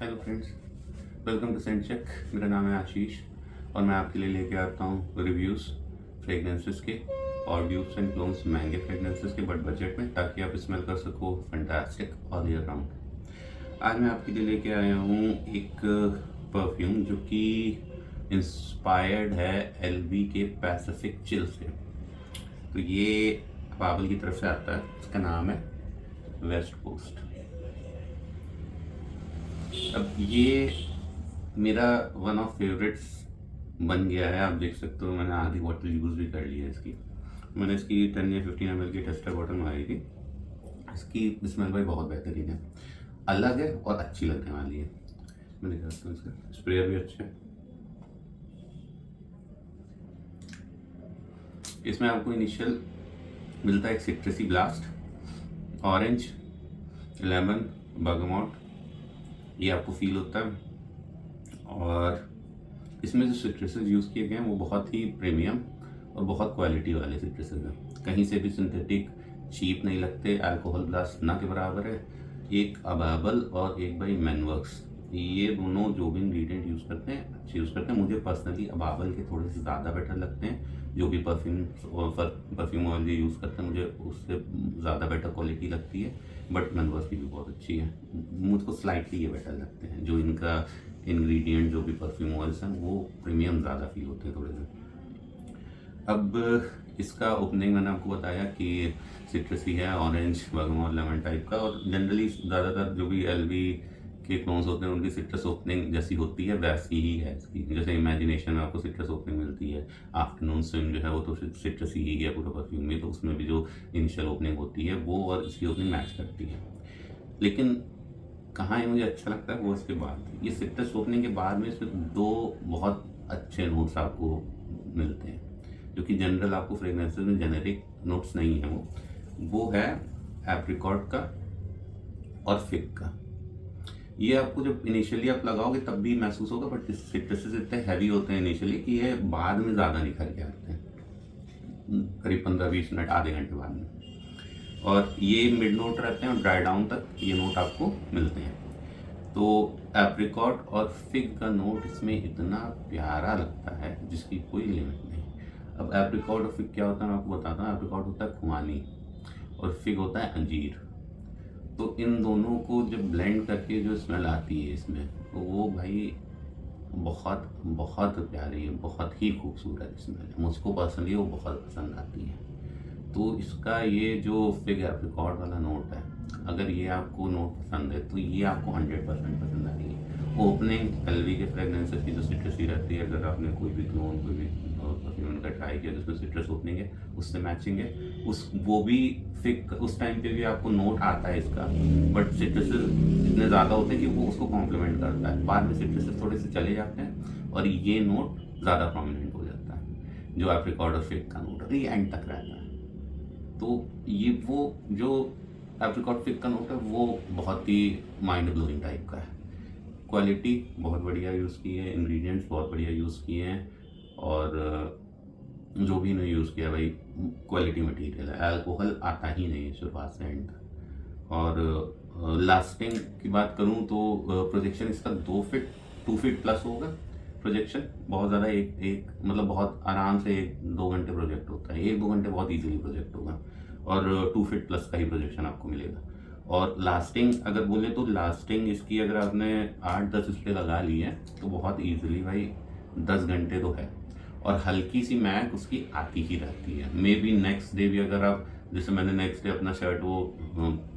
Hello friends, welcome to Saint Check. मेरा नाम है आशीष और मैं आपके लिए लेके आता हूँ रिव्यूज़ फ्रेगनेंसेस के और ड्यूप्स एंड क्लोन्स महंगे फ्रेगनेंसेस के बट बजट में, ताकि आप स्मेल कर सको फैंटास्टिक ऑल ईयर राउंड। आज मैं आपके लिए लेके आया हूँ एक परफ्यूम जो कि इंस्पायर्ड है एलवी के पैसिफिक चिल से। तो ये बाबल की तरफ से आता है, इसका नाम है वेस्ट कोस्ट। अब ये मेरा वन ऑफ फेवरेट्स बन गया है। आप देख सकते हो मैंने आधी बॉटल यूज़ भी कर ली है इसकी। मैंने इसकी 10 या 15 ml की टेस्टर बॉटल मंगाई थी। इसकी स्मेल भाई बहुत बेहतरीन है, अलग है और अच्छी लगने वाली है। मैं दिखाता हूँ, इसका स्प्रे भी अच्छा है। इसमें आपको इनिशियल मिलता है एक सिट्रसी ब्लास्ट, ऑरेंज, लेमन, बर्गमॉट, ये आपको फील होता है। और इसमें जो सिट्रसेस यूज़ किए गए हैं वो बहुत ही प्रीमियम और बहुत क्वालिटी वाले सिट्रसेस हैं। कहीं से भी सिंथेटिक चीप नहीं लगते। अल्कोहल ब्लास्ट ना के बराबर है। एक अबाबल और एक भाई मैनवर्क्स, ये दोनों जो भी इंग्रेडिएंट यूज़ करते हैं अच्छे यूज़ करते हैं। मुझे पर्सनली अबाबल के थोड़े से ज़्यादा बेटर लगते हैं। जो भी परफ्यूम ऑयल ये यूज़ करते हैं मुझे उससे ज़्यादा बेटर क्वालिटी लगती है। बट मैनवर्क्स की भी बहुत अच्छी है। मुझको स्लाइटली ये बेटर लगते हैं। जो इनका इंग्रेडिएंट जो भी परफ्यूम ऑयल्स हैं वो प्रीमियम ज़्यादा फील होते हैं थोड़े से। अब इसका ओपनिंग मैंने आपको बताया कि सिट्रसी है, ऑरेंज, बर्गमॉट, लेमन टाइप का। और जनरली ज़्यादातर जो भी एलवी के क्लोन्स होते हैं उनकी सिट्रस ओपनिंग जैसी होती है वैसी ही है इसकी। जैसे इमेजिनेशन में आपको सिट्रस ओपनिंग मिलती है, आफ्टरनून स्विम जो है वो तो सिट्रस ही है पूरा परफ्यूम में, तो उसमें भी जो इनिशियल ओपनिंग होती है वो और इसकी ओपनिंग मैच करती है। लेकिन कहाँ ये मुझे अच्छा लगता है वो इसके बाद, ये सिट्रस ओपनिंग के बाद में इसमें दो बहुत अच्छे नोट्स आपको मिलते हैं जो कि जनरल आपको फ्रेगनेंसेस में जेनेरिक नोट्स नहीं है। वो है एप्रिकॉट का और फिग का। ये आपको जब इनिशियली आप लगाओगे तब भी महसूस होगा, बट सिट्रसेस इतने हैवी होते हैं इनिशियली कि ये बाद में ज़्यादा निखर के आते हैं, करीब 15-20 मिनट, आधे घंटे बाद में। और ये मिड नोट रहते हैं और ड्राई डाउन तक ये नोट आपको मिलते हैं। तो एप्रिकॉट और फिग का नोट इसमें इतना प्यारा लगता है जिसकी कोई लिमिट नहीं। अब एप्रिकॉट और फिग क्या होता है मैं आपको बताता हूँ। एप्रिकॉट होता है खुमानी और फिग होता है अंजीर। तो इन दोनों को जब ब्लेंड करके जो स्मेल आती है इसमें, तो वो भाई बहुत बहुत प्यारी है, बहुत ही खूबसूरत स्मेल है। मुझको पर्सनली वो बहुत पसंद आती है। तो इसका ये जो फिग एप्रिकॉट वाला नोट है, अगर ये आपको नोट पसंद है तो ये आपको 100% पसंद आएगी। ओपनिंग एलवी के फ्रेगनेंसेस की जो सिट्रसी रहती है, अगर आपने कोई भी क्लोन कोई भी परफ्यूम का ट्राई किया जिसमें सिट्रस ओपनिंग है उससे मैचिंग है, उस वो भी फिग उस टाइम पे भी आपको नोट आता है इसका, बट सिट्रसेस इतने ज़्यादा होते हैं कि वो उसको कॉम्प्लीमेंट करता है। बाद में सिट्रसेस थोड़े से चले जाते हैं और ये नोट ज़्यादा प्रोमिनेंट हो जाता है। जो एप्रिकॉट और फिग का नोट है ये एंड तक रहता है। तो ये वो जो एप्रिकॉट फिग का नोट है वो बहुत ही माइंड ब्लोइंग टाइप का है। क्वालिटी बहुत बढ़िया यूज़ की है, इंग्रेडिएंट्स बहुत बढ़िया यूज़ किए हैं। और जो भी इन्होंने यूज़ किया भाई क्वालिटी मटेरियल है। अल्कोहल आता ही नहीं है शुरुआत से एंड तक। और लास्टिंग की बात करूँ तो प्रोजेक्शन इसका 2 फीट प्लस होगा। प्रोजेक्शन बहुत ज़्यादा एक मतलब बहुत आराम से 1-2 घंटे प्रोजेक्ट होता है। 1-2 घंटे बहुत इजीली प्रोजेक्ट होगा और 2 फीट प्लस का ही प्रोजेक्शन आपको मिलेगा। और लास्टिंग अगर बोले तो लास्टिंग इसकी अगर आपने 8-10 स्प्रे लगा ली है तो बहुत ईजिली भाई 10 घंटे तो है। और हल्की सी महक उसकी आती ही रहती है। मे बी नेक्स्ट डे भी अगर आप, जैसे मैंने नेक्स्ट डे अपना शर्ट वो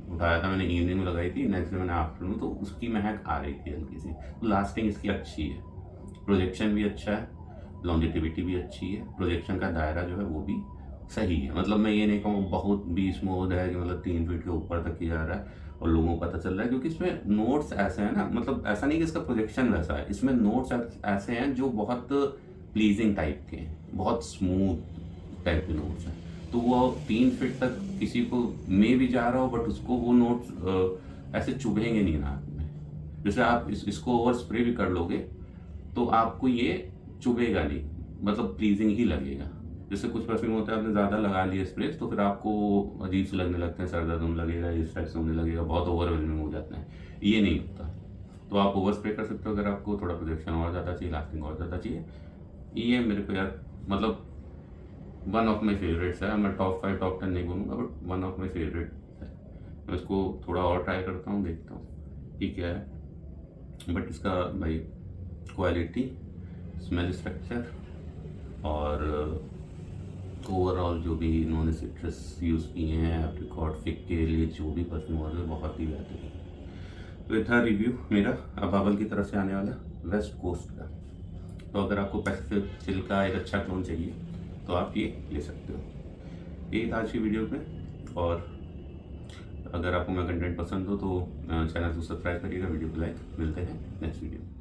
उठाया था, मैंने इवनिंग में लगाई थी, नेक्स्ट डे मैंने आफ्टरनून, तो उसकी महक आ रही थी हल्की सी। तो लास्टिंग इसकी अच्छी है, प्रोजेक्शन भी अच्छा है, लॉन्जिटिविटी भी अच्छी है। प्रोजेक्शन का दायरा जो है वो भी सही है। मतलब मैं ये नहीं कहूँ बहुत भी स्मूथ है कि मतलब 3 फीट के ऊपर तक ही जा रहा है और लोगों को पता चल रहा है, क्योंकि इसमें नोट्स ऐसे हैं ना, मतलब ऐसा नहीं कि इसका प्रोजेक्शन वैसा है, इसमें नोट्स ऐसे हैं जो बहुत प्लीजिंग टाइप के हैं, बहुत स्मूथ टाइप के नोट्स हैं। तो वो 3 फीट तक किसी को मे भी जा रहा हो बट उसको वो नोट्स ऐसे चुभेंगे नहीं नाक में। जैसे आप इसको ओवर स्प्रे भी कर लोगे तो आपको ये चुभेगा नहीं, मतलब प्लीजिंग ही लगेगा। जैसे कुछ परफ्यूम होता है आपने ज़्यादा लगा लिया स्प्रे तो फिर आपको अजीब से लगने लगते हैं, सर दर्द होने लगेगा, इस टाइप से होने लगेगा, बहुत ओवरवेलमिंग हो जाता है। ये नहीं होता। तो आप ओवर स्प्रे कर सकते हो अगर आपको थोड़ा प्रोजेक्शन और ज़्यादा चाहिए, लास्टिंग और ज़्यादा चाहिए। ये मेरे को यार मतलब वन ऑफ माई फेवरेट्स है। मैं टॉप 5 टॉप 10 नहीं बोलूँगा, but one of my favourite है। मैं इसको थोड़ा और ट्राई करता हूँ, देखता हूँ कि क्या है। बट इसका भाई क्वालिटी, स्मेल स्ट्रक्चर और ओवरऑल जो भी इन्होंने सिट्रस यूज़ किए हैं एप्रिकॉट फिग के लिए, जो भी परफ्यूम है बहुत ही बेहतरीन है। तो ये था रिव्यू मेरा अबाबल की तरफ से आने वाला वेस्ट कोस्ट का। तो अगर आपको पैसिफिक चिल का एक अच्छा क्लोन चाहिए तो आप ये ले सकते हो। यही था आज की वीडियो में, और अगर आपको मेरा कंटेंट पसंद हो तो चैनल को सब्सक्राइब करिएगा, वीडियो को लाइक। मिलते हैं नेक्स्ट वीडियो।